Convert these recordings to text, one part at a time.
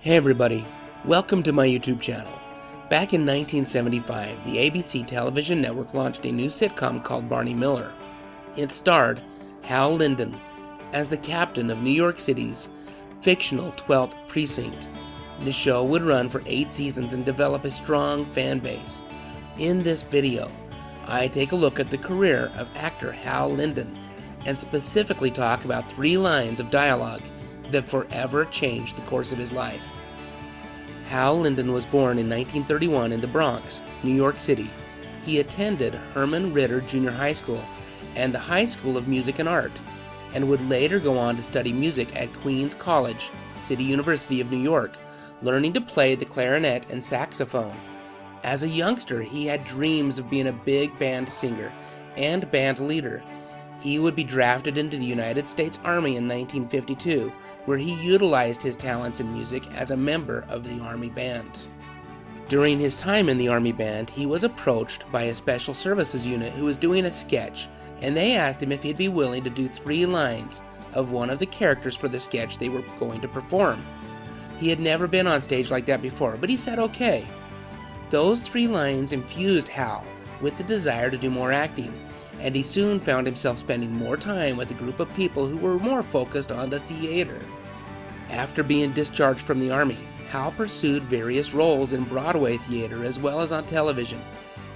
Hey everybody, welcome to my YouTube channel. Back in 1975, the ABC television network launched a new sitcom called Barney Miller. It starred Hal Linden as the captain of New York City's fictional 12th Precinct. The show would run for 8 seasons and develop a strong fan base. In this video, I take a look at the career of actor Hal Linden and specifically talk about 3 lines of dialogue that forever changed the course of his life. Hal Linden was born in 1931 in the Bronx, New York City. He attended Herman Ritter Junior High School and the High School of Music and Art, and would later go on to study music at Queens College, City University of New York, learning to play the clarinet and saxophone. As a youngster, he had dreams of being a big band singer and band leader. He would be drafted into the United States Army in 1952, where he utilized his talents in music as a member of the Army Band. During his time in the Army Band, he was approached by a Special Services unit who was doing a sketch, and they asked him if he'd be willing to do 3 lines of one of the characters for the sketch they were going to perform. He had never been on stage like that before, but he said okay. Those 3 lines infused Hal with the desire to do more acting, and he soon found himself spending more time with a group of people who were more focused on the theater. After being discharged from the Army, Hal pursued various roles in Broadway theater as well as on television.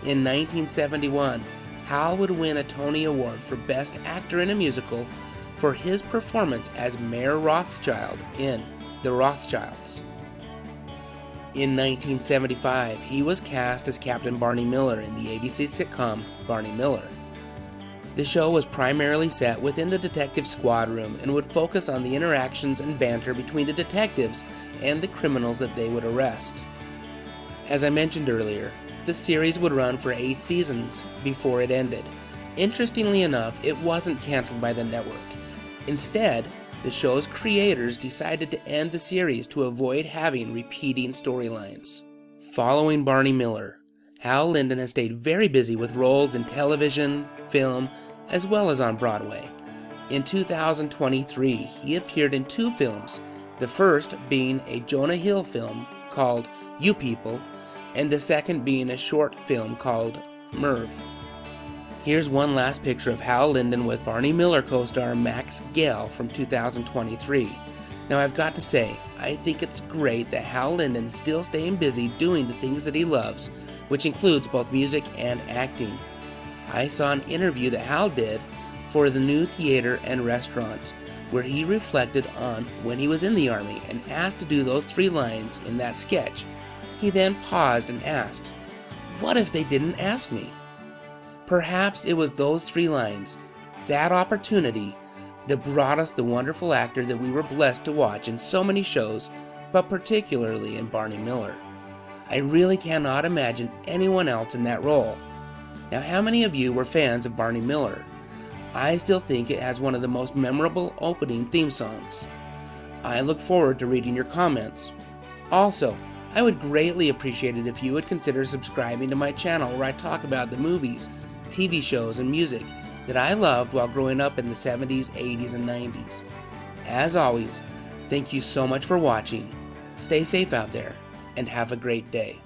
In 1971, Hal would win a Tony Award for Best Actor in a Musical for his performance as Mayor Rothschild in The Rothschilds. In 1975, he was cast as Captain Barney Miller in the ABC sitcom Barney Miller. The show was primarily set within the detective squad room and would focus on the interactions and banter between the detectives and the criminals that they would arrest. As I mentioned earlier, the series would run for 8 seasons before it ended. Interestingly enough, it wasn't canceled by the network. Instead, the show's creators decided to end the series to avoid having repeating storylines. Following Barney Miller, Hal Linden has stayed very busy with roles in television, film, as well as on Broadway. In 2023, he appeared in 2 films, the first being a Jonah Hill film called You People, and the second being a short film called Merv. Here's one last picture of Hal Linden with Barney Miller co-star Max Gale from 2023. Now I've got to say, I think it's great that Hal Linden's still staying busy doing the things that he loves, which includes both music and acting. I saw an interview that Hal did for the New Theater and Restaurant, where he reflected on when he was in the Army and asked to do those 3 lines in that sketch. He then paused and asked, "What if they didn't ask me?" Perhaps it was those 3 lines, that opportunity, that brought us the wonderful actor that we were blessed to watch in so many shows, but particularly in Barney Miller. I really cannot imagine anyone else in that role. Now, how many of you were fans of Barney Miller? I still think it has one of the most memorable opening theme songs. I look forward to reading your comments. Also, I would greatly appreciate it if you would consider subscribing to my channel where I talk about the movies, TV shows, and music that I loved while growing up in the 70s, 80s, and 90s. As always, thank you so much for watching. Stay safe out there, and have a great day.